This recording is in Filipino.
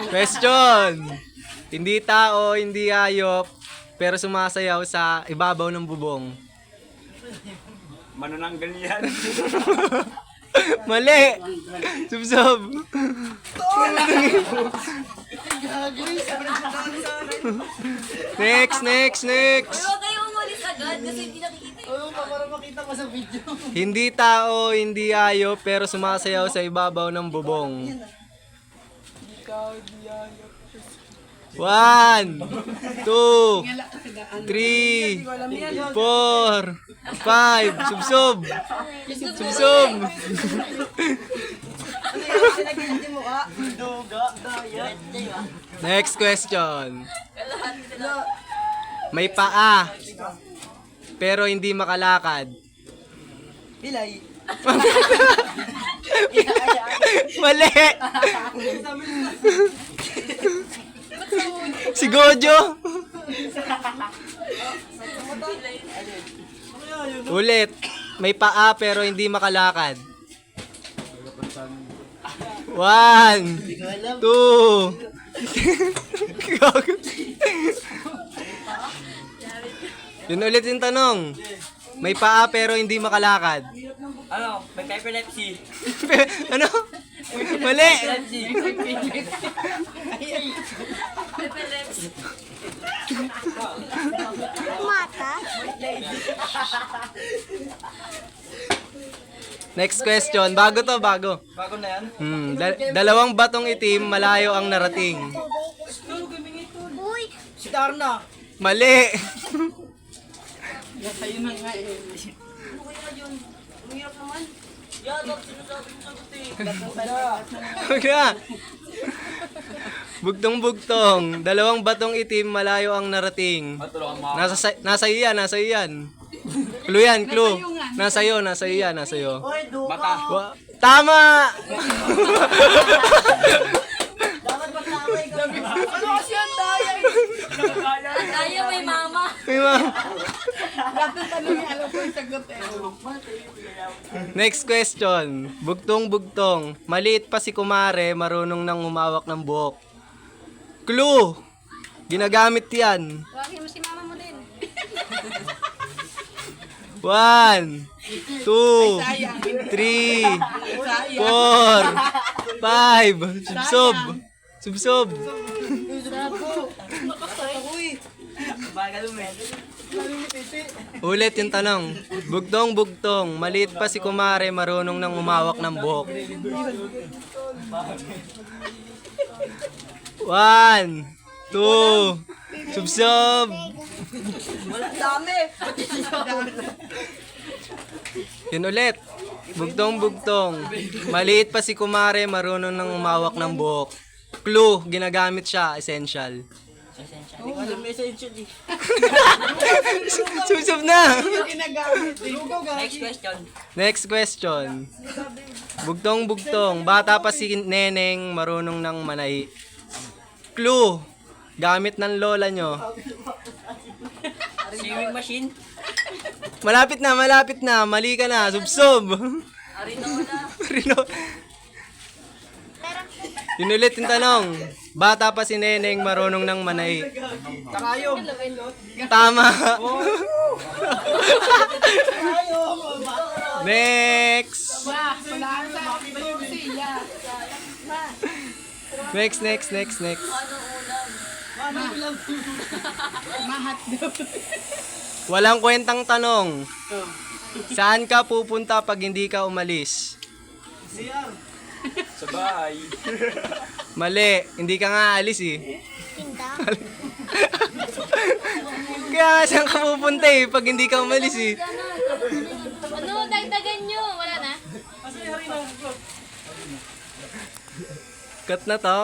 Question. Hindi tao, hindi hayop, pero sumasayaw sa ibabaw ng bubong. Manananggal yan. Mali! Subsob! Next! Huwag kayo umalis agad kasi hindi nakikita yung Para makita mo sa video. Hindi tao, hindi hayop, pero sumasayaw sa ibabaw ng bubong. 1, 2, 3, 4, 5, subsob! Subsob! Hindi mo ka. Duga. Dayat. Next question. May paa, pero hindi makalakad. Pilay. Mali! Si Gojo! Ulit. May paa pero hindi makalakad. 1, 2. Yun ulit yung tanong. May paa pero hindi makalakad. Ano? May epilepsy. Ano? Mali! epilepsy. Next question. Bago to, bago. Bago na yan? Dalawang batong itim, malayo ang narating. Si Darna. Mali! Sa'yo na nga eh. Ano kaya yun? Ang hirap naman. Yan, ang sinasabi mo sagot eh. Huwag na. Bugtong-bugtong. Dalawang batong itim, malayo ang narating. Matulungan mo. Nasa iyo yan, nasa iyo yan. Clue yan, clue. Nasa iyo yan, nasa iyo. Oy, duga. Mata. Tama! Dapat magtama ikaw. Ano kasi ang daya? Ang daya may mama. May ma- Lahat ng tanong niya, alam ko yung sagot eh. Next question. Bugtong-bugtong. Maliit pa si kumare, marunong nang humawak ng buhok. Clue! Ginagamit yan. Tawagin mo si mama mo din. 1, 2, 3, 4, 5. Subsob. Subsob. Bagal mo eh. Ulit yung tanong. Bugtong-bugtong. Maliit pa si kumare, marunong nang humawak ng buhok. 1, 2, subsob. Wala dami. Yun ulit. Bugtong-bugtong. Maliit pa si kumare, marunong nang humawak ng buhok. Clue, ginagamit siya, essential. Hindi ko alam essential eh. Subsob na! Ginagamit. Lugaw ka. Next question. Next question. Bugtong-bugtong. Bata pa si Neneng, marunong nang manay. Clue, gamit ng lola nyo. Sewing machine. Malapit na, malapit na. Mali ka na. Subsob. Rino. Yun ulit yung tanong. Bata pa si Neneng, marunong nang manay. Takayom. Tama. Next. Next. Walang kwentang tanong. Saan ka pupunta pag hindi ka umalis? Sa bahay. Mali, hindi ka nga alis eh. Kaya nga saan ka pupunta eh pag hindi ka umalis eh. Ano, dagdagan nyo. Wala na? Cut na to.